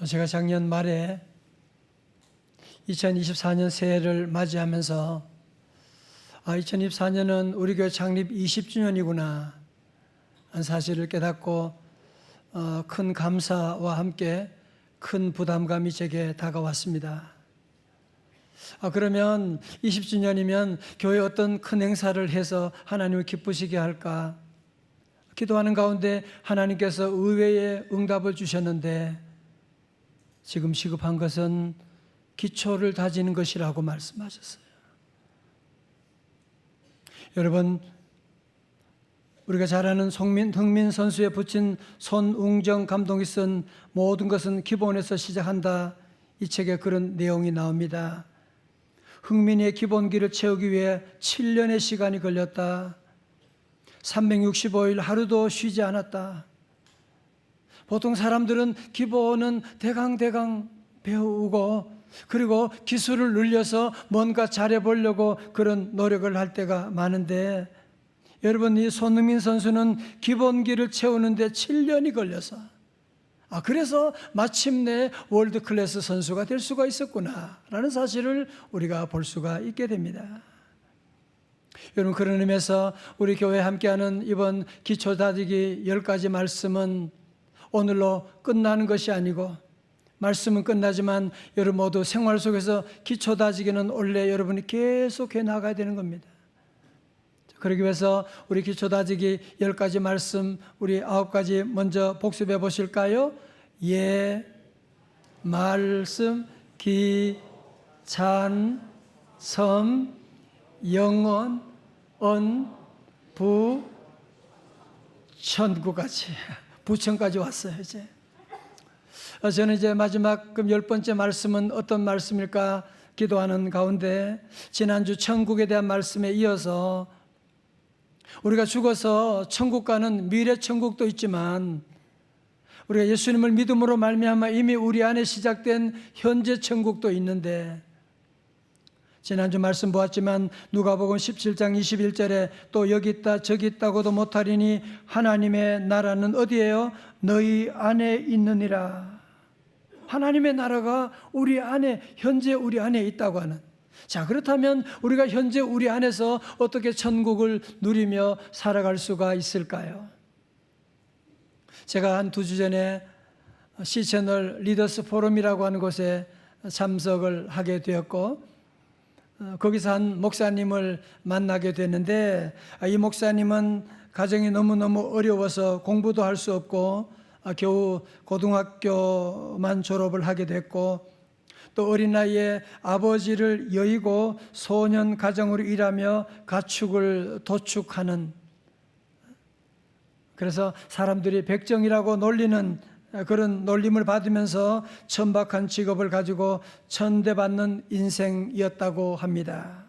제가 작년 말에 2024년 새해를 맞이하면서 2024년은 우리 교회 창립 20주년이구나 하는 사실을 깨닫고 큰 감사와 함께 큰 부담감이 제게 다가왔습니다. 그러면 20주년이면 교회에 어떤 큰 행사를 해서 하나님을 기쁘시게 할까? 기도하는 가운데 하나님께서 의외의 응답을 주셨는데 지금 시급한 것은 기초를 다지는 것이라고 말씀하셨어요. 여러분, 우리가 잘 아는 흥민 선수에 붙인 손웅정 감독이 쓴 모든 것은 기본에서 시작한다, 이 책에 그런 내용이 나옵니다. 흥민이의 기본기를 채우기 위해 7년의 시간이 걸렸다. 365일 하루도 쉬지 않았다. 보통 사람들은 기본은 대강 배우고 그리고 기술을 늘려서 뭔가 잘해보려고 그런 노력을 할 때가 많은데, 여러분, 이 손흥민 선수는 기본기를 채우는데 7년이 걸려서 그래서 마침내 월드클래스 선수가 될 수가 있었구나 라는 사실을 우리가 볼 수가 있게 됩니다. 여러분, 그런 의미에서 우리 교회에 함께하는 이번 기초 다지기 10가지 말씀은 오늘로 끝나는 것이 아니고, 말씀은 끝나지만 여러분 모두 생활 속에서 기초 다지기는 원래 여러분이 계속해 나가야 되는 겁니다. 그러기 위해서 우리 기초 다지기 10가지 말씀, 우리 9가지 먼저 복습해 보실까요? 예, 말씀, 기, 찬, 섬, 영원, 언, 부, 천구까지, 부천까지 왔어요. 이제 저는 이제 마지막 10번째 말씀은 어떤 말씀일까 기도하는 가운데, 지난주 천국에 대한 말씀에 이어서 우리가 죽어서 천국 가는 미래 천국도 있지만 우리가 예수님을 믿음으로 말미암아 이미 우리 안에 시작된 현재 천국도 있는데, 지난주 말씀 보았지만 누가복음 17장 21절에 또 여기 있다 저기 있다고도 못하리니 하나님의 나라는 어디예요? 너희 안에 있느니라. 하나님의 나라가 우리 안에, 현재 우리 안에 있다고 하는. 자, 그렇다면 우리가 현재 우리 안에서 어떻게 천국을 누리며 살아갈 수가 있을까요? 제가 한 2주 전에 C채널 리더스 포럼이라고 하는 곳에 참석을 하게 되었고, 거기서 한 목사님을 만나게 됐는데, 이 목사님은 가정이 너무너무 어려워서 공부도 할 수 없고 겨우 고등학교만 졸업을 하게 됐고, 또 어린 나이에 아버지를 여의고 소년 가정으로 일하며 가축을 도축하는, 그래서 사람들이 백정이라고 놀리는 그런 놀림을 받으면서 천박한 직업을 가지고 천대받는 인생이었다고 합니다.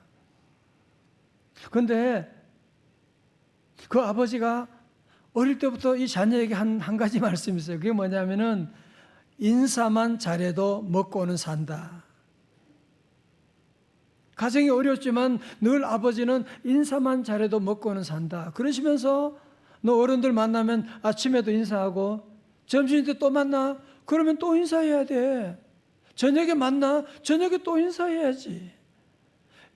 그런데 그 아버지가 어릴 때부터 이 자녀에게 한 가지 말씀이 있어요. 그게 뭐냐면은 인사만 잘해도 먹고는 산다. 가정이 어렵지만 늘 아버지는 인사만 잘해도 먹고는 산다. 그러시면서 너 어른들 만나면 아침에도 인사하고 점심 때 또 만나? 그러면 또 인사해야 돼. 저녁에 만나? 저녁에 또 인사해야지.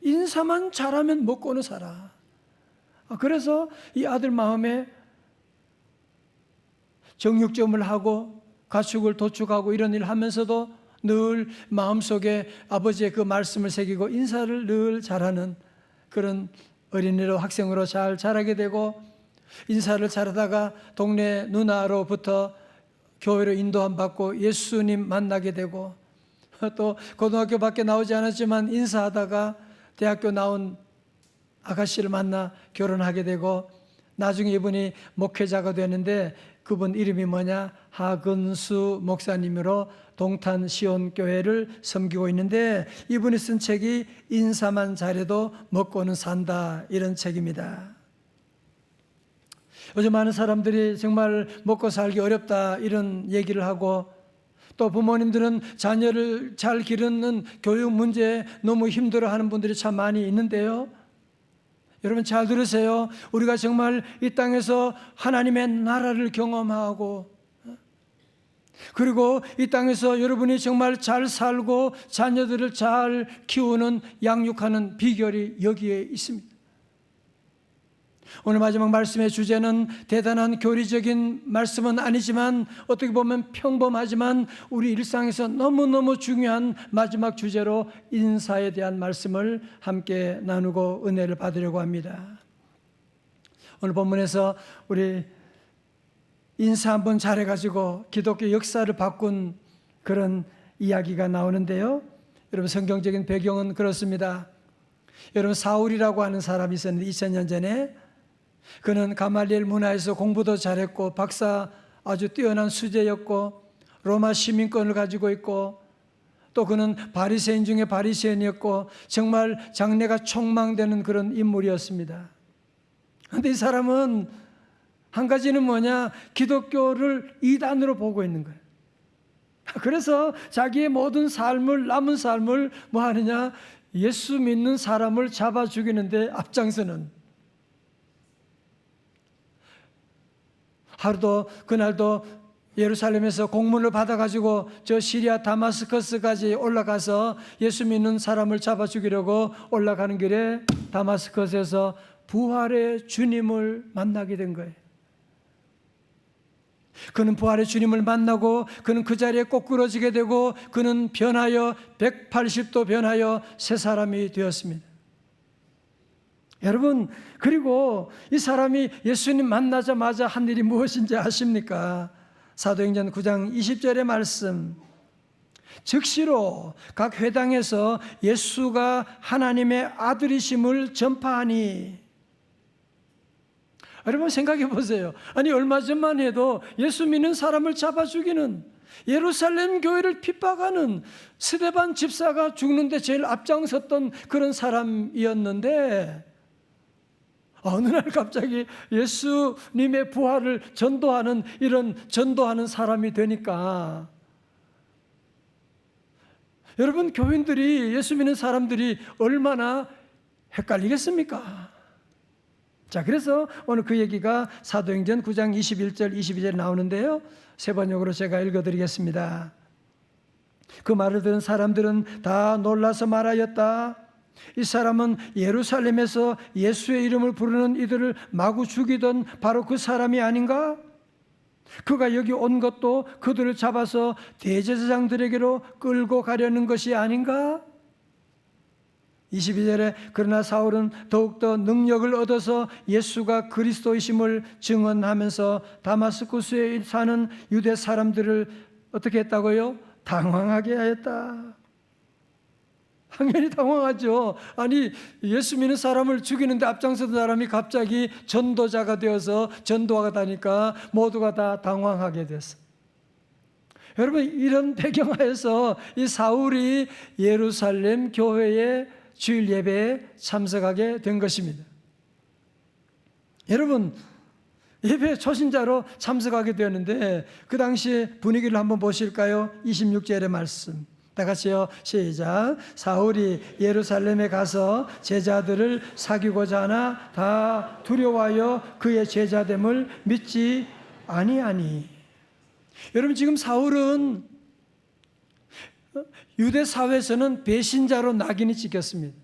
인사만 잘하면 먹고는 살아. 그래서 이 아들 마음에 정육점을 하고 가축을 도축하고 이런 일을 하면서도 늘 마음속에 아버지의 그 말씀을 새기고 인사를 늘 잘하는 그런 어린이로, 학생으로 잘 자라게 되고, 인사를 잘하다가 동네 누나로부터 교회로 인도함 받고 예수님 만나게 되고, 또 고등학교 밖에 나오지 않았지만 인사하다가 대학교 나온 아가씨를 만나 결혼하게 되고, 나중에 이분이 목회자가 되는데 그분 이름이 뭐냐? 하근수 목사님으로 동탄 시온교회를 섬기고 있는데, 이분이 쓴 책이 인사만 잘해도 먹고는 산다, 이런 책입니다. 요즘 많은 사람들이 정말 먹고 살기 어렵다 이런 얘기를 하고, 또 부모님들은 자녀를 잘 기르는 교육 문제에 너무 힘들어하는 분들이 참 많이 있는데요, 여러분 잘 들으세요. 우리가 정말 이 땅에서 하나님의 나라를 경험하고 그리고 이 땅에서 여러분이 정말 잘 살고 자녀들을 잘 키우는, 양육하는 비결이 여기에 있습니다. 오늘 마지막 말씀의 주제는 대단한 교리적인 말씀은 아니지만 어떻게 보면 평범하지만 우리 일상에서 너무너무 중요한 마지막 주제로 인사에 대한 말씀을 함께 나누고 은혜를 받으려고 합니다. 오늘 본문에서 우리 인사 한번 잘해가지고 기독교 역사를 바꾼 그런 이야기가 나오는데요. 여러분, 성경적인 배경은 그렇습니다. 여러분, 사울이라고 하는 사람이 있었는데 2000년 전에 그는 가말리엘 문화에서 공부도 잘했고 박사 아주 뛰어난 수재였고 로마 시민권을 가지고 있고 또 그는 바리새인 중에 바리새인이었고 정말 장래가 촉망되는 그런 인물이었습니다. 그런데 이 사람은 한 가지는 뭐냐? 기독교를 이단으로 보고 있는 거예요. 그래서 자기의 모든 삶을, 남은 삶을 뭐 하느냐? 예수 믿는 사람을 잡아 죽이는데 앞장서는. 하루도 그날도 예루살렘에서 공문을 받아가지고 저 시리아 다마스커스까지 올라가서 예수 믿는 사람을 잡아 죽이려고 올라가는 길에 다마스커스에서 부활의 주님을 만나게 된 거예요. 그는 부활의 주님을 만나고 그는 그 자리에 꼬꾸러지게 되고 그는 변하여 180도 변하여 새 사람이 되었습니다. 여러분, 그리고 이 사람이 예수님 만나자마자 한 일이 무엇인지 아십니까? 사도행전 9장 20절의 말씀, 즉시로 각 회당에서 예수가 하나님의 아들이심을 전파하니. 여러분, 생각해 보세요. 아니, 얼마 전만 해도 예수 믿는 사람을 잡아 죽이는, 예루살렘 교회를 핍박하는 스데반 집사가 죽는데 제일 앞장섰던 그런 사람이었는데 어느 날 갑자기 예수님의 부활을 전도하는, 이런 전도하는 사람이 되니까 여러분, 교인들이, 예수 믿는 사람들이 얼마나 헷갈리겠습니까? 자, 그래서 오늘 그 얘기가 사도행전 9장 21절 22절에 나오는데요, 세 번역으로 제가 읽어드리겠습니다. 그 말을 들은 사람들은 다 놀라서 말하였다. 이 사람은 예루살렘에서 예수의 이름을 부르는 이들을 마구 죽이던 바로 그 사람이 아닌가? 그가 여기 온 것도 그들을 잡아서 대제사장들에게로 끌고 가려는 것이 아닌가? 22절에 그러나 사울은 더욱더 능력을 얻어서 예수가 그리스도이심을 증언하면서 다마스쿠스에 사는 유대 사람들을 어떻게 했다고요? 당황하게 하였다. 당연히 당황하죠. 아니, 예수 믿는 사람을 죽이는데 앞장서던 사람이 갑자기 전도자가 되어서 전도하다 하니까 모두가 다 당황하게 됐어요. 여러분, 이런 배경하에서 이 사울이 예루살렘 교회의 주일 예배에 참석하게 된 것입니다. 여러분, 예배 초신자로 참석하게 되었는데 그 당시 분위기를 한번 보실까요? 26절의 말씀. 다 같이요. 시작. 사울이 예루살렘에 가서 제자들을 사귀고자 하나 다 두려워하여 그의 제자됨을 믿지 아니하니. 여러분, 지금 사울은 유대 사회에서는 배신자로 낙인이 찍혔습니다.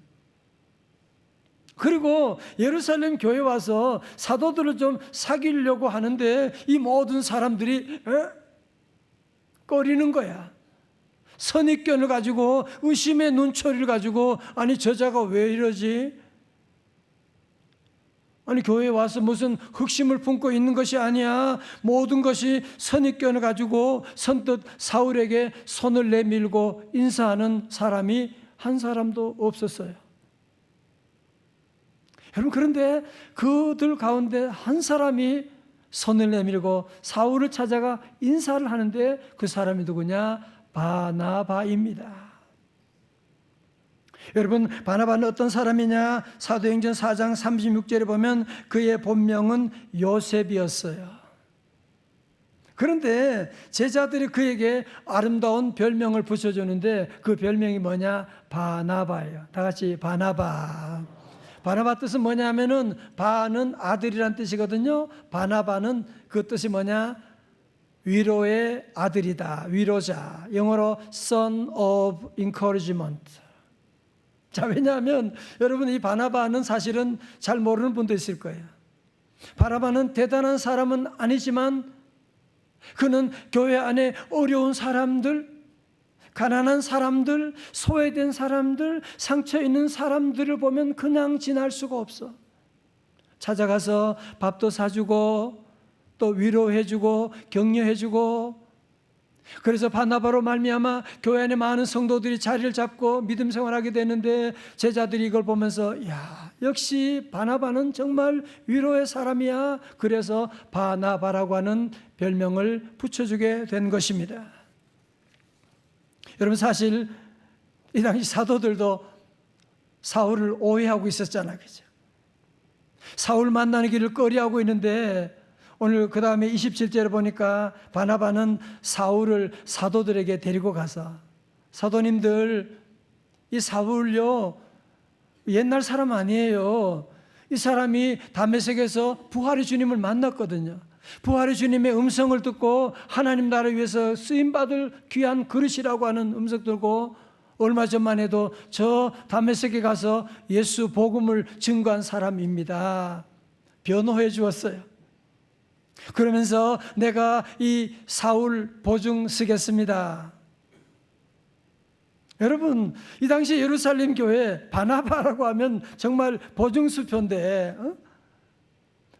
그리고 예루살렘 교회 와서 사도들을 좀 사귀려고 하는데 이 모든 사람들이 꺼리는 거야. 선입견을 가지고, 의심의 눈초리를 가지고, 아니 저자가 왜 이러지? 아니 교회에 와서 무슨 흑심을 품고 있는 것이 아니야. 모든 것이 선입견을 가지고 선뜻 사울에게 손을 내밀고 인사하는 사람이 한 사람도 없었어요. 여러분, 그런데 그들 가운데 한 사람이 손을 내밀고 사울을 찾아가 인사를 하는데 그 사람이 누구냐? 바나바입니다. 여러분, 바나바는 어떤 사람이냐? 사도행전 4장 36절에 보면 그의 본명은 요셉이었어요. 그런데 제자들이 그에게 아름다운 별명을 붙여주는데 그 별명이 뭐냐? 바나바예요. 다 같이 바나바. 바나바 뜻은 뭐냐면은 바는 아들이란 뜻이거든요. 바나바는 그 뜻이 뭐냐? 위로의 아들이다. 위로자. 영어로 son of encouragement. 자, 왜냐하면 여러분, 이 바나바는 사실은 잘 모르는 분도 있을 거예요. 바나바는 대단한 사람은 아니지만 그는 교회 안에 어려운 사람들, 가난한 사람들, 소외된 사람들, 상처 있는 사람들을 보면 그냥 지날 수가 없어. 찾아가서 밥도 사주고 또 위로해주고 격려해주고, 그래서 바나바로 말미암아 교회 안에 많은 성도들이 자리를 잡고 믿음 생활하게 되는데, 제자들이 이걸 보면서 야, 역시 바나바는 정말 위로의 사람이야. 그래서 바나바라고 하는 별명을 붙여주게 된 것입니다. 여러분, 사실 이 당시 사도들도 사울을 오해하고 있었잖아요, 그죠? 사울 만나는 길을 꺼리하고 있는데, 오늘 그 다음에 27절에 보니까 바나바는 사울을 사도들에게 데리고 가서, 사도님들, 이 사울요 옛날 사람 아니에요. 이 사람이 다메섹에서 부활의 주님을 만났거든요. 부활의 주님의 음성을 듣고 하나님 나라 위해서 쓰임받을 귀한 그릇이라고 하는 음성 들고, 얼마 전만 해도 저 다메섹에 가서 예수 복음을 증거한 사람입니다. 변호해 주었어요. 그러면서 내가 이 사울 보증 쓰겠습니다. 여러분, 이 당시 예루살렘 교회 바나바라고 하면 정말 보증수표인데,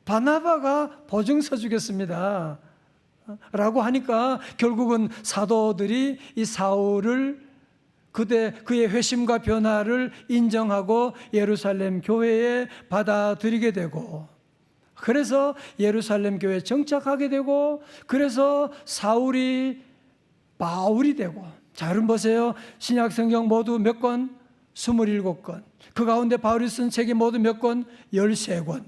바나바가 보증 서주겠습니다 라고 하니까 결국은 사도들이 이 사울을 그의 회심과 변화를 인정하고 예루살렘 교회에 받아들이게 되고, 그래서 예루살렘 교회에 정착하게 되고, 그래서 사울이 바울이 되고. 자, 여러분 보세요. 신약 성경 모두 몇 권? 27권. 그 가운데 바울이 쓴 책이 모두 몇 권? 13권.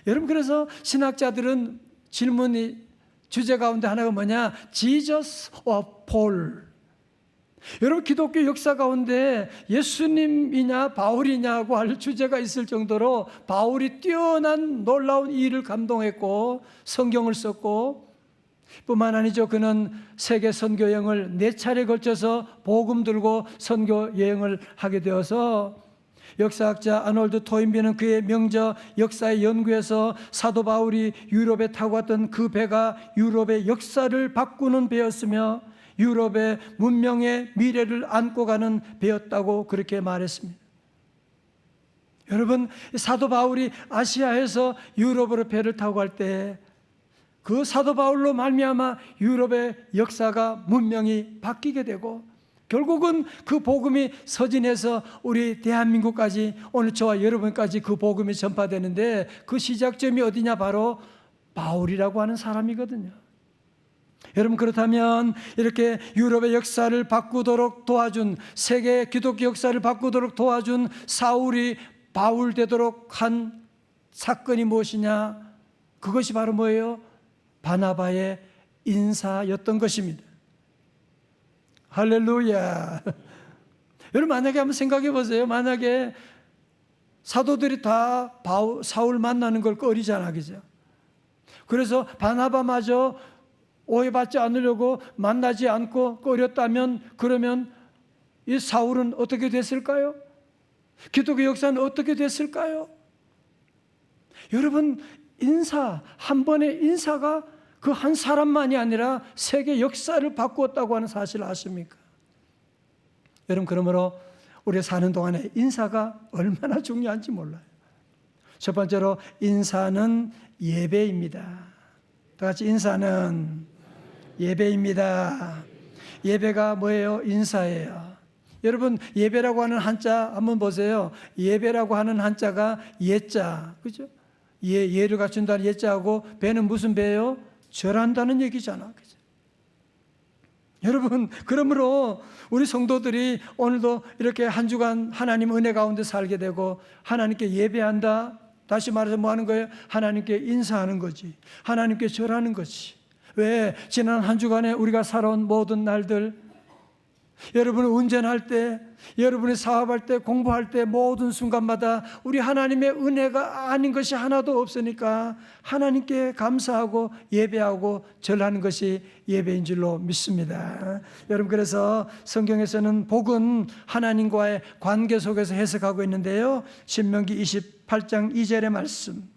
여러분, 그래서 신학자들은 질문이, 주제 가운데 하나가 뭐냐? Jesus or Paul. 여러분, 기독교 역사 가운데 예수님이냐 바울이냐고 할 주제가 있을 정도로 바울이 뛰어난 놀라운 일을 감동했고 성경을 썼고, 뿐만 아니죠. 그는 세계 선교 여행을 4차례 걸쳐서 복음 들고 선교 여행을 하게 되어서, 역사학자 아놀드 토인비는 그의 명저 역사의 연구에서 사도 바울이 유럽에 타고 왔던 그 배가 유럽의 역사를 바꾸는 배였으며 유럽의 문명의 미래를 안고 가는 배였다고 그렇게 말했습니다. 여러분, 사도 바울이 아시아에서 유럽으로 배를 타고 갈 때 그 사도 바울로 말미암아 유럽의 역사가 문명이 바뀌게 되고, 결국은 그 복음이 서진해서 우리 대한민국까지, 오늘 저와 여러분까지 그 복음이 전파되는데, 그 시작점이 어디냐? 바로 바울이라고 하는 사람이거든요. 여러분, 그렇다면 이렇게 유럽의 역사를 바꾸도록 도와준, 세계 기독교 역사를 바꾸도록 도와준 사울이 바울 되도록 한 사건이 무엇이냐? 그것이 바로 뭐예요? 바나바의 인사였던 것입니다. 할렐루야. 여러분, 만약에 한번 생각해 보세요. 만약에 사도들이 다 사울 만나는 걸 꺼리잖아, 그죠? 그래서 바나바마저 오해받지 않으려고 만나지 않고 꺼렸다면, 그러면 이 사울은 어떻게 됐을까요? 기독교 역사는 어떻게 됐을까요? 여러분, 인사, 한 번의 인사가 그 한 사람만이 아니라 세계 역사를 바꾸었다고 하는 사실 아십니까? 여러분, 그러므로 우리가 사는 동안에 인사가 얼마나 중요한지 몰라요. 첫 번째로 인사는 예배입니다. 다 같이 인사는 예배입니다. 예배가 뭐예요? 인사예요. 여러분, 예배라고 하는 한자 한번 보세요. 예배라고 하는 한자가 예자, 그죠? 예를 갖춘다는 예자하고 배는 무슨 배예요? 절한다는 얘기잖아, 그죠? 여러분, 그러므로 우리 성도들이 오늘도 이렇게 한 주간 하나님 은혜 가운데 살게 되고 하나님께 예배한다. 다시 말해서 뭐 하는 거예요? 하나님께 인사하는 거지. 하나님께 절하는 거지. 왜? 지난 한 주간에 우리가 살아온 모든 날들, 여러분 운전할 때, 여러분이 사업할 때, 공부할 때 모든 순간마다 우리 하나님의 은혜가 아닌 것이 하나도 없으니까 하나님께 감사하고 예배하고 절하는 것이 예배인 줄로 믿습니다. 여러분, 그래서 성경에서는 복은 하나님과의 관계 속에서 해석하고 있는데요, 신명기 28장 2절의 말씀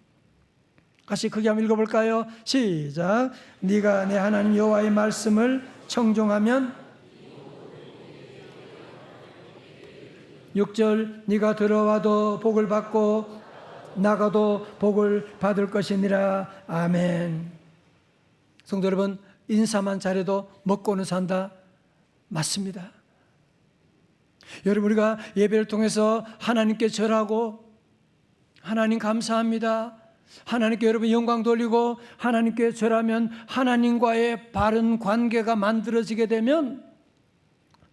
같이 크게 한번 읽어볼까요? 시작. 네가 내 하나님 여호와의 말씀을 청종하면 6절 네가 들어와도 복을 받고 나가도 복을 받을 것이니라. 아멘. 성도 여러분, 인사만 잘해도 먹고는 산다. 맞습니다. 여러분, 우리가 예배를 통해서 하나님께 절하고 하나님 감사합니다, 하나님께 여러분 영광 돌리고 하나님께 절하면 하나님과의 바른 관계가 만들어지게 되면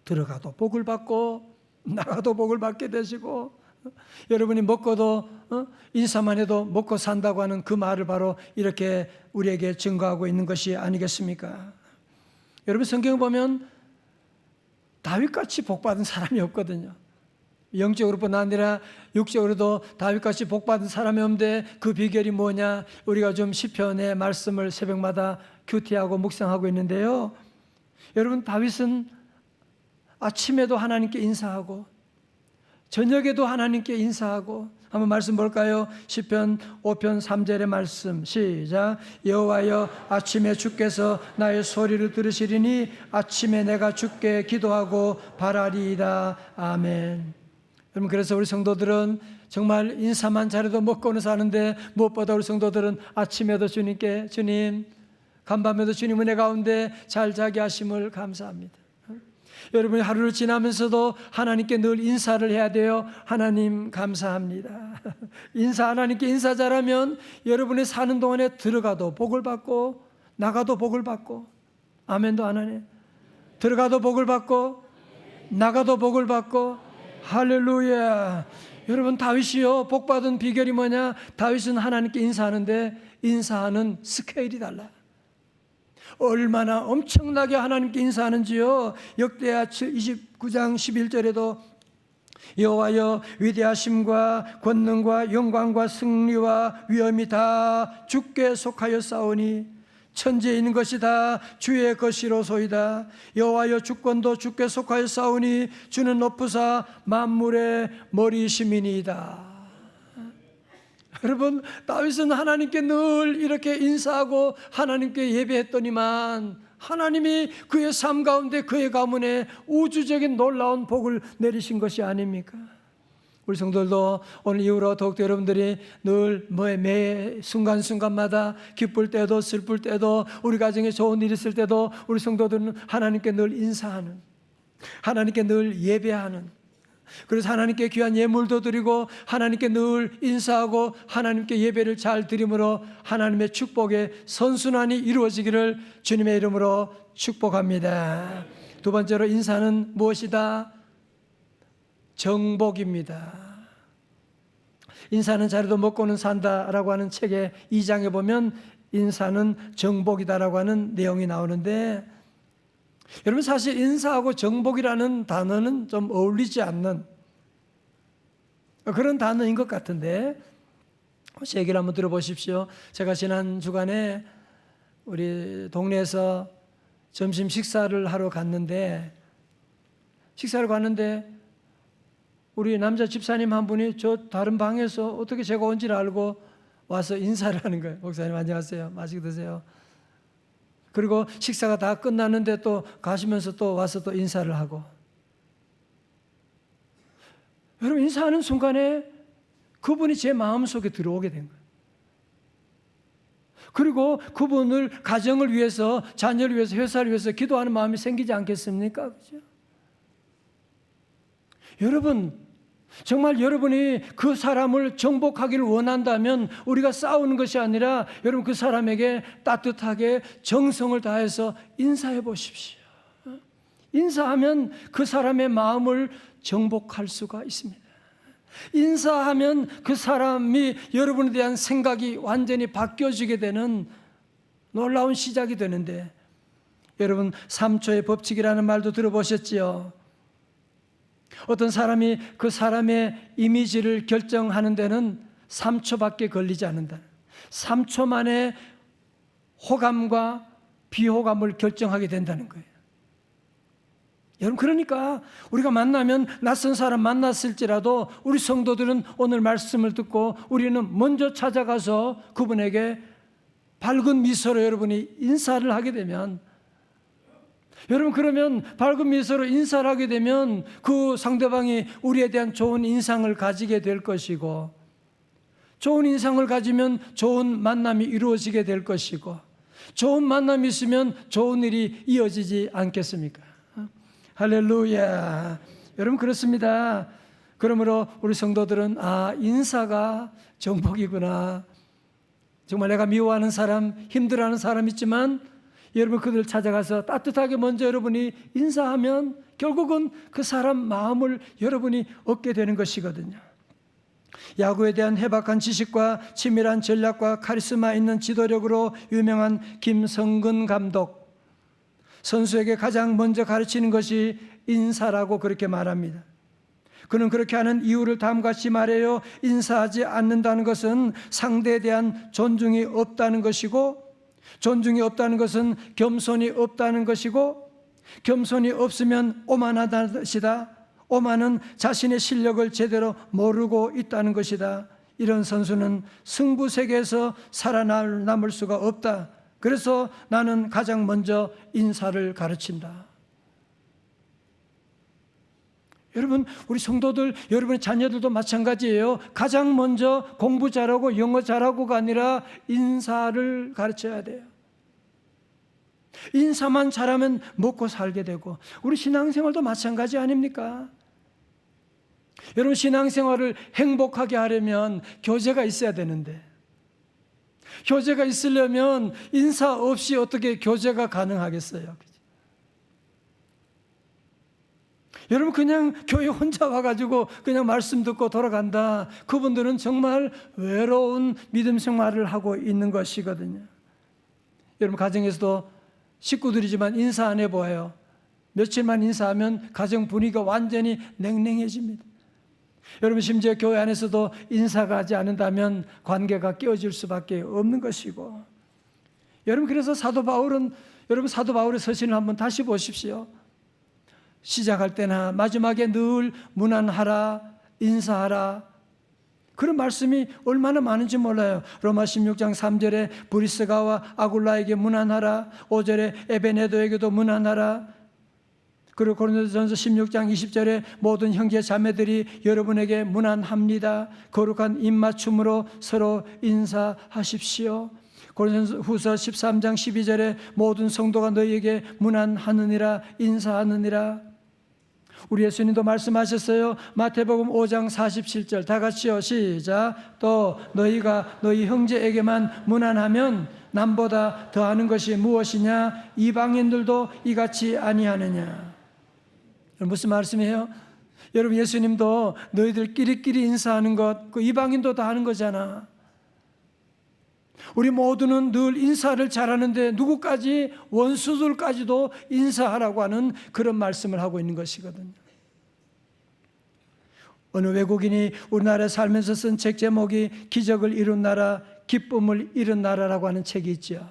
들어가도 복을 받고 나가도 복을 받게 되시고, 여러분이 먹고도 인사만 해도 먹고 산다고 하는 그 말을 바로 이렇게 우리에게 증거하고 있는 것이 아니겠습니까? 여러분, 성경을 보면 다윗같이 복받은 사람이 없거든요. 영적으로뿐 아니라 육적으로도 다윗같이 복받은 사람이 없는데 그 비결이 뭐냐? 우리가 좀 시편의 말씀을 새벽마다 큐티하고 묵상하고 있는데요, 여러분, 다윗은 아침에도 하나님께 인사하고 저녁에도 하나님께 인사하고, 한번 말씀 볼까요? 시편 5편 3절의 말씀 시작. 여호와여, 아침에 주께서 나의 소리를 들으시리니 아침에 내가 주께 기도하고 바라리이다. 아멘. 여러분, 그래서 우리 성도들은 정말 인사만 잘해도 먹고는 사는데, 무엇보다 우리 성도들은 아침에도 주님께, 주님, 간밤에도 주님 은혜 가운데 잘 자게 하심을 감사합니다. 여러분이 하루를 지나면서도 하나님께 늘 인사를 해야 돼요. 하나님 감사합니다. 하나님께 인사 잘하면 여러분이 사는 동안에 들어가도 복을 받고 나가도 복을 받고, 아멘도 안 하네. 들어가도 복을 받고 나가도 복을 받고, 할렐루야. 여러분, 다윗이요, 복받은 비결이 뭐냐? 다윗은 하나님께 인사하는데 인사하는 스케일이 달라. 얼마나 엄청나게 하나님께 인사하는지요. 역대하 29장 11절에도 여호와여, 위대하심과 권능과 영광과 승리와 위엄이 다 주께 속하여 싸우니 천지에 있는 것이 다 주의 것이로소이다. 여호와여, 주권도 주께 속하여 싸우니 주는 높으사 만물의 머리심이니이다. 여러분, 다윗은 하나님께 늘 이렇게 인사하고 하나님께 예배했더니만 하나님이 그의 삶 가운데, 그의 가문에 우주적인 놀라운 복을 내리신 것이 아닙니까? 우리 성도들도 오늘 이후로 더욱더 여러분들이 늘 매 순간순간마다 기쁠 때도 슬플 때도 우리 가정에 좋은 일 있을 때도 우리 성도들은 하나님께 늘 인사하는, 하나님께 늘 예배하는, 그래서 하나님께 귀한 예물도 드리고 하나님께 늘 인사하고 하나님께 예배를 잘 드림으로 하나님의 축복의 선순환이 이루어지기를 주님의 이름으로 축복합니다. 두 번째로, 인사는 무엇이다? 정복입니다. 인사는 잘해도 먹고는 산다라고 하는 책의 2장에 보면 인사는 정복이다라고 하는 내용이 나오는데, 여러분, 사실 인사하고 정복이라는 단어는 좀 어울리지 않는 그런 단어인 것 같은데, 제 얘기를 한번 들어보십시오. 제가 지난 주간에 우리 동네에서 점심 식사를 하러 갔는데, 우리 남자 집사님 한 분이 저 다른 방에서 어떻게 제가 온지를 알고 와서 인사를 하는 거예요. 목사님 안녕하세요, 맛있게 드세요. 그리고 식사가 다 끝났는데 또 가시면서 또 와서 또 인사를 하고, 여러분, 인사하는 순간에 그분이 제 마음속에 들어오게 된 거예요. 그리고 그분을 가정을 위해서, 자녀를 위해서, 회사를 위해서 기도하는 마음이 생기지 않겠습니까? 그렇죠? 여러분, 정말 여러분이 그 사람을 정복하기를 원한다면 우리가 싸우는 것이 아니라 여러분 그 사람에게 따뜻하게 정성을 다해서 인사해 보십시오. 인사하면 그 사람의 마음을 정복할 수가 있습니다. 인사하면 그 사람이 여러분에 대한 생각이 완전히 바뀌어지게 되는 놀라운 시작이 되는데, 여러분 3초의 법칙이라는 말도 들어보셨지요? 어떤 사람이 그 사람의 이미지를 결정하는 데는 3초밖에 걸리지 않는다. 3초 만에 호감과 비호감을 결정하게 된다는 거예요. 여러분, 그러니까 우리가 만나면, 낯선 사람 만났을지라도 우리 성도들은 오늘 말씀을 듣고 우리는 먼저 찾아가서 그분에게 밝은 미소로 여러분이 인사를 하게 되면, 여러분, 그러면 밝은 미소로 인사를 하게 되면 그 상대방이 우리에 대한 좋은 인상을 가지게 될 것이고, 좋은 인상을 가지면 좋은 만남이 이루어지게 될 것이고, 좋은 만남이 있으면 좋은 일이 이어지지 않겠습니까? 할렐루야. 여러분, 그렇습니다. 그러므로 우리 성도들은 인사가 정복이구나. 정말 내가 미워하는 사람, 힘들어하는 사람 있지만 여러분 그들 찾아가서 따뜻하게 먼저 여러분이 인사하면 결국은 그 사람 마음을 여러분이 얻게 되는 것이거든요. 야구에 대한 해박한 지식과 치밀한 전략과 카리스마 있는 지도력으로 유명한 김성근 감독, 선수에게 가장 먼저 가르치는 것이 인사라고 그렇게 말합니다. 그는 그렇게 하는 이유를 다음과 같이 말해요. 인사하지 않는다는 것은 상대에 대한 존중이 없다는 것이고, 존중이 없다는 것은 겸손이 없다는 것이고, 겸손이 없으면 오만하다는 것이다. 오만은 자신의 실력을 제대로 모르고 있다는 것이다. 이런 선수는 승부 세계에서 살아남을 수가 없다. 그래서 나는 가장 먼저 인사를 가르친다. 여러분, 우리 성도들, 여러분의 자녀들도 마찬가지예요. 가장 먼저 공부 잘하고 영어 잘하고가 아니라 인사를 가르쳐야 돼요. 인사만 잘하면 먹고 살게 되고, 우리 신앙생활도 마찬가지 아닙니까? 여러분, 신앙생활을 행복하게 하려면 교제가 있어야 되는데, 교제가 있으려면 인사 없이 어떻게 교제가 가능하겠어요? 여러분, 그냥 교회 혼자 와가지고 그냥 말씀 듣고 돌아간다. 그분들은 정말 외로운 믿음 생활을 하고 있는 것이거든요. 여러분, 가정에서도 식구들이지만 인사 안 해보아요. 며칠만 인사하면 가정 분위기가 완전히 냉랭해집니다. 여러분, 심지어 교회 안에서도 인사가 하지 않는다면 관계가 깨어질 수밖에 없는 것이고, 여러분, 그래서 사도 바울은, 여러분, 사도 바울의 서신을 한번 다시 보십시오. 시작할 때나 마지막에 늘 문안하라, 인사하라, 그런 말씀이 얼마나 많은지 몰라요. 로마 16장 3절에 브리스가와 아굴라에게 문안하라, 5절에 에베네도에게도 문안하라, 그리고 고린도전서 16장 20절에 모든 형제 자매들이 여러분에게 문안합니다. 거룩한 입맞춤으로 서로 인사하십시오. 고린도후서 13장 12절에 모든 성도가 너희에게 문안하느니라, 인사하느니라. 우리 예수님도 말씀하셨어요. 마태복음 5장 47절 다 같이요, 시작. 또 너희가 너희 형제에게만 문안하면 남보다 더하는 것이 무엇이냐? 이방인들도 이같이 아니하느냐? 무슨 말씀이에요? 여러분, 예수님도 너희들끼리끼리 인사하는 것, 그 이방인도 다 하는 거잖아. 우리 모두는 늘 인사를 잘하는데 누구까지, 원수들까지도 인사하라고 하는 그런 말씀을 하고 있는 것이거든요. 어느 외국인이 우리나라에 살면서 쓴 책 제목이 기적을 이룬 나라, 기쁨을 이룬 나라라고 하는 책이 있죠.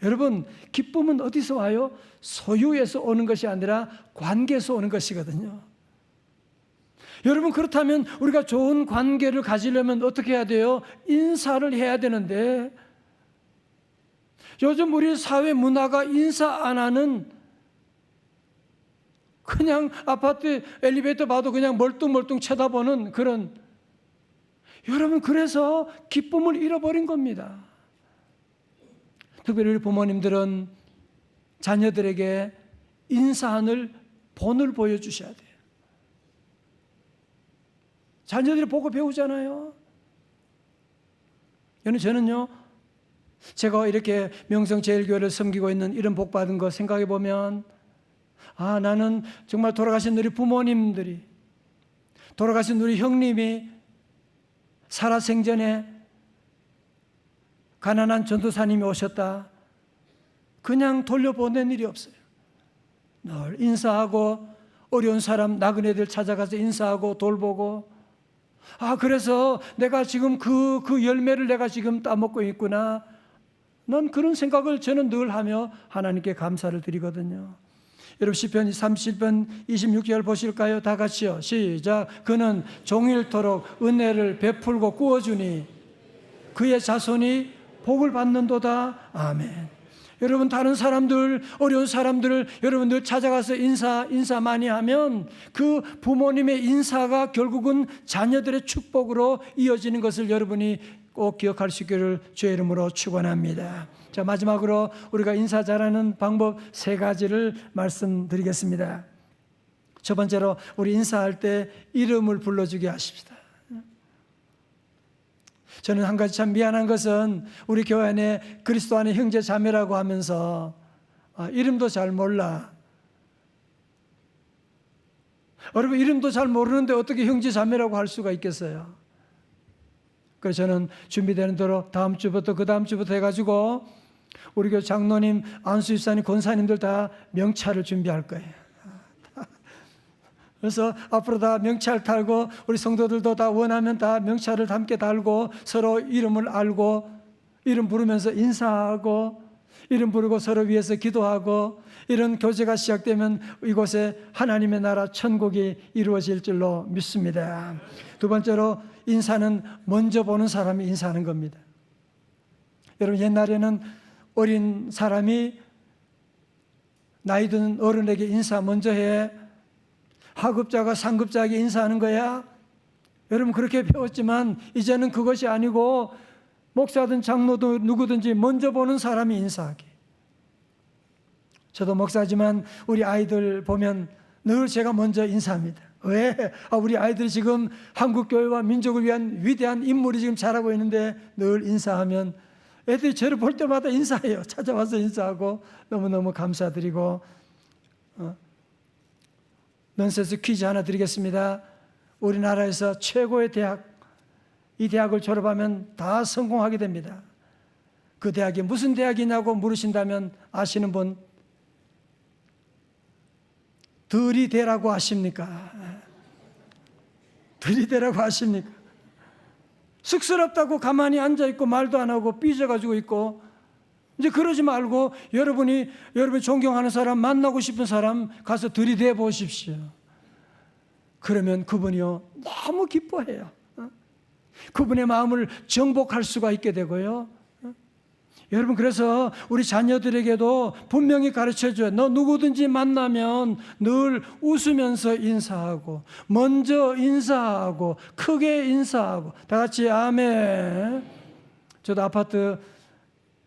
여러분, 기쁨은 어디서 와요? 소유에서 오는 것이 아니라 관계에서 오는 것이거든요. 여러분, 그렇다면 우리가 좋은 관계를 가지려면 어떻게 해야 돼요? 인사를 해야 되는데, 요즘 우리 사회 문화가 인사 안 하는, 그냥 아파트 엘리베이터 봐도 그냥 멀뚱멀뚱 쳐다보는 그런, 여러분, 그래서 기쁨을 잃어버린 겁니다. 특별히 우리 부모님들은 자녀들에게 인사하는 본을 보여주셔야 돼요. 자녀들이 보고 배우잖아요. 저는요, 제가 이렇게 명성제일교회를 섬기고 있는 이런 복 받은 거 생각해 보면, 나는 정말 돌아가신 우리 부모님들이, 돌아가신 우리 형님이 살아생전에 가난한 전도사님이 오셨다. 그냥 돌려보낸 일이 없어요. 늘 인사하고 어려운 사람, 나그네들 찾아가서 인사하고 돌보고, 그래서 내가 지금 그 열매를 내가 지금 따먹고 있구나. 난 그런 생각을 저는 늘 하며 하나님께 감사를 드리거든요. 여러분 시편 37편 26절 보실까요? 다 같이요. 시작. 그는 종일토록 은혜를 베풀고 꾸어주니 그의 자손이 복을 받는도다. 아멘. 여러분 다른 사람들, 어려운 사람들을 여러분 늘 찾아가서 인사 많이 하면 그 부모님의 인사가 결국은 자녀들의 축복으로 이어지는 것을 여러분이 꼭 기억할 수 있기를 주의 이름으로 축원합니다. 자, 마지막으로 우리가 인사 잘하는 방법 3가지를 말씀드리겠습니다. 첫 번째로 우리 인사할 때 이름을 불러주게 하십시다. 저는 한 가지 참 미안한 것은 우리 교회 안에 그리스도 안에 형제 자매라고 하면서 이름도 잘 몰라. 여러분 이름도 잘 모르는데 어떻게 형제 자매라고 할 수가 있겠어요? 그래서 저는 준비되는 대로 다음 주부터 그 다음 주부터 해가지고 우리 교회 장로님, 안수 집사님, 권사님들 다 명찰을 준비할 거예요. 그래서 앞으로 다 명찰 달고 우리 성도들도 다 원하면 다 명찰을 함께 달고 서로 이름을 알고 이름 부르면서 인사하고 이름 부르고 서로 위해서 기도하고 이런 교제가 시작되면 이곳에 하나님의 나라 천국이 이루어질 줄로 믿습니다. 두 번째로 인사는 먼저 보는 사람이 인사하는 겁니다. 여러분 옛날에는 어린 사람이 나이 든 어른에게 인사 먼저 해. 하급자가 상급자에게 인사하는 거야. 여러분 그렇게 배웠지만 이제는 그것이 아니고 목사든 장로도 누구든지 먼저 보는 사람이 인사하게. 저도 목사지만 우리 아이들 보면 늘 제가 먼저 인사합니다. 왜? 우리 아이들이 지금 한국교회와 민족을 위한 위대한 인물이 지금 자라고 있는데 늘 인사하면 애들이 저를 볼 때마다 인사해요. 찾아와서 인사하고 너무너무 감사드리고 넌센스 퀴즈 하나 드리겠습니다. 우리나라에서 최고의 대학, 이 대학을 졸업하면 다 성공하게 됩니다. 그 대학이 무슨 대학이냐고 물으신다면 아시는 분? 들이대라고 하십니까? 들이대라고 하십니까? 쑥스럽다고 가만히 앉아있고 말도 안 하고 삐져가지고 있고 이제 그러지 말고 여러분이 존경하는 사람, 만나고 싶은 사람 가서 들이대 보십시오. 그러면 그분이요 너무 기뻐해요. 그분의 마음을 정복할 수가 있게 되고요. 여러분 그래서 우리 자녀들에게도 분명히 가르쳐줘요. 너 누구든지 만나면 늘 웃으면서 인사하고 먼저 인사하고 크게 인사하고 다 같이 아멘. 저도 아파트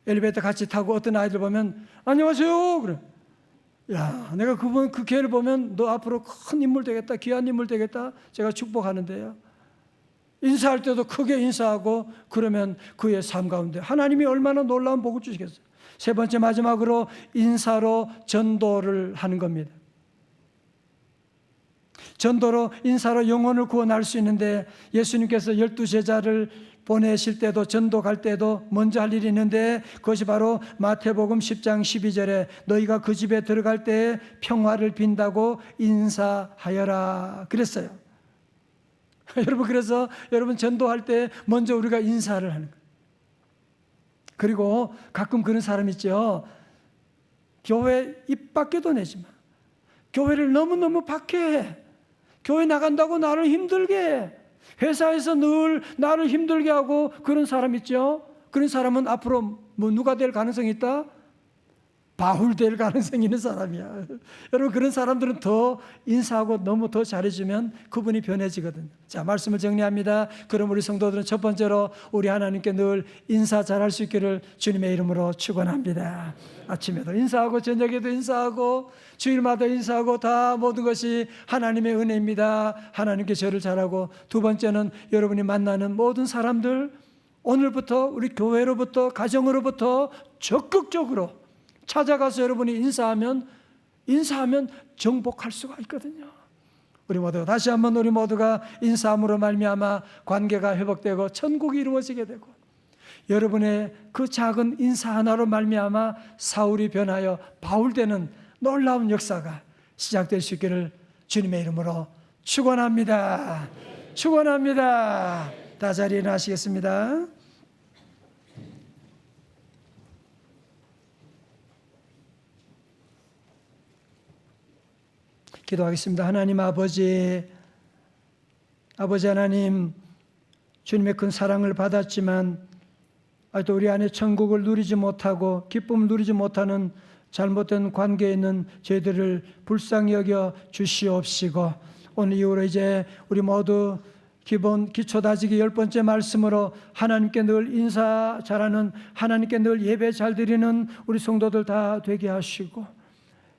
엘리베이터 같이 타고 어떤 아이들 보면 안녕하세요 그래. 야, 내가 그 걔를 보면 너 앞으로 큰 인물 되겠다, 귀한 인물 되겠다 제가 축복하는데요. 인사할 때도 크게 인사하고 그러면 그의 삶 가운데 하나님이 얼마나 놀라운 복을 주시겠어요. 세 번째 마지막으로 인사로 전도를 하는 겁니다. 전도로 인사로 영혼을 구원할 수 있는데 예수님께서 12제자를 보내실 때도 전도 갈 때도 먼저 할 일이 있는데 그것이 바로 마태복음 10장 12절에 너희가 그 집에 들어갈 때에 평화를 빈다고 인사하여라 그랬어요. 여러분 그래서 여러분 전도할 때 먼저 우리가 인사를 하는 거예요. 그리고 가끔 그런 사람 있죠. 교회 입 밖에도 내지 마. 교회를 너무너무 박해해. 교회 나간다고 나를 힘들게 해. 회사에서 늘 나를 힘들게 하고 그런 사람 있죠. 그런 사람은 앞으로 누가 될 가능성이 있다? 바울 될 가능성이 있는 사람이야. 여러분 그런 사람들은 더 인사하고 너무 더 잘해주면 그분이 변해지거든요. 자, 말씀을 정리합니다. 그럼 우리 성도들은 첫 번째로 우리 하나님께 늘 인사 잘할 수 있기를 주님의 이름으로 축원합니다. 아침에도 인사하고 저녁에도 인사하고 주일마다 인사하고 다 모든 것이 하나님의 은혜입니다. 하나님께 절을 잘하고 두 번째는 여러분이 만나는 모든 사람들 오늘부터 우리 교회로부터 가정으로부터 적극적으로 찾아가서 여러분이 인사하면 정복할 수가 있거든요. 우리 모두 다시 한번 우리 모두가 인사함으로 말미암아 관계가 회복되고 천국이 이루어지게 되고 여러분의 그 작은 인사 하나로 말미암아 사울이 변하여 바울 되는 놀라운 역사가 시작될 수 있기를 주님의 이름으로 축원합니다. 축원합니다. 다 자리에 나시겠습니다. 기도하겠습니다. 하나님 아버지 하나님, 주님의 큰 사랑을 받았지만 아직도 우리 안에 천국을 누리지 못하고 기쁨을 누리지 못하는 잘못된 관계에 있는 저희들을 불쌍히 여겨 주시옵시고, 오늘 이후로 이제 우리 모두 기초 다지기 10번째 말씀으로 하나님께 늘 인사 잘하는, 하나님께 늘 예배 잘 드리는 우리 성도들 다 되게 하시고,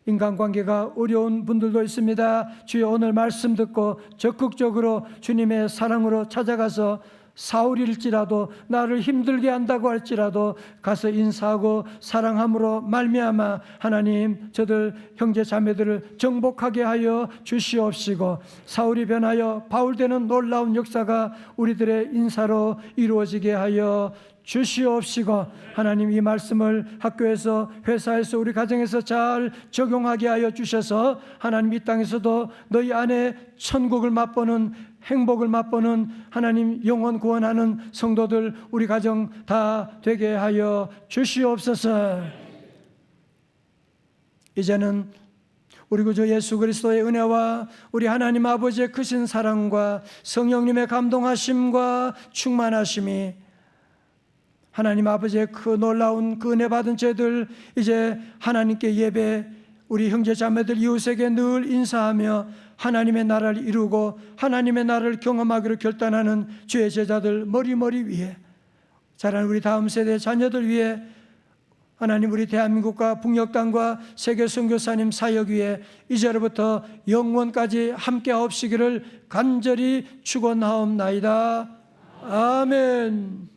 인간관계가 어려운 분들도 있습니다. 주여, 오늘 말씀 듣고 적극적으로 주님의 사랑으로 찾아가서 사울일지라도 나를 힘들게 한다고 할지라도 가서 인사하고 사랑함으로 말미암아 하나님 저들 형제 자매들을 정복하게 하여 주시옵시고, 사울이 변하여 바울 되는 놀라운 역사가 우리들의 인사로 이루어지게 하여 주시옵시고, 하나님 이 말씀을 학교에서, 회사에서, 우리 가정에서 잘 적용하게 하여 주셔서 하나님 이 땅에서도 너희 안에 천국을 맛보는, 행복을 맛보는, 하나님 영혼 구원하는 성도들 우리 가정 다 되게 하여 주시옵소서. 이제는 우리 구주 예수 그리스도의 은혜와 우리 하나님 아버지의 크신 사랑과 성령님의 감동하심과 충만하심이, 하나님 아버지의 그 놀라운 그 은혜 받은 저희들 이제 하나님께 예배, 우리 형제 자매들 이웃에게 늘 인사하며 하나님의 나라를 이루고 하나님의 나라를 경험하기로 결단하는 주의 제자들 머리 위에, 자라는 우리 다음 세대 자녀들 위에, 하나님 우리 대한민국과 북녘 땅과 세계 선교사님 사역 위에 이제로부터 영원까지 함께 하옵시기를 간절히 축원하옵나이다. 아멘.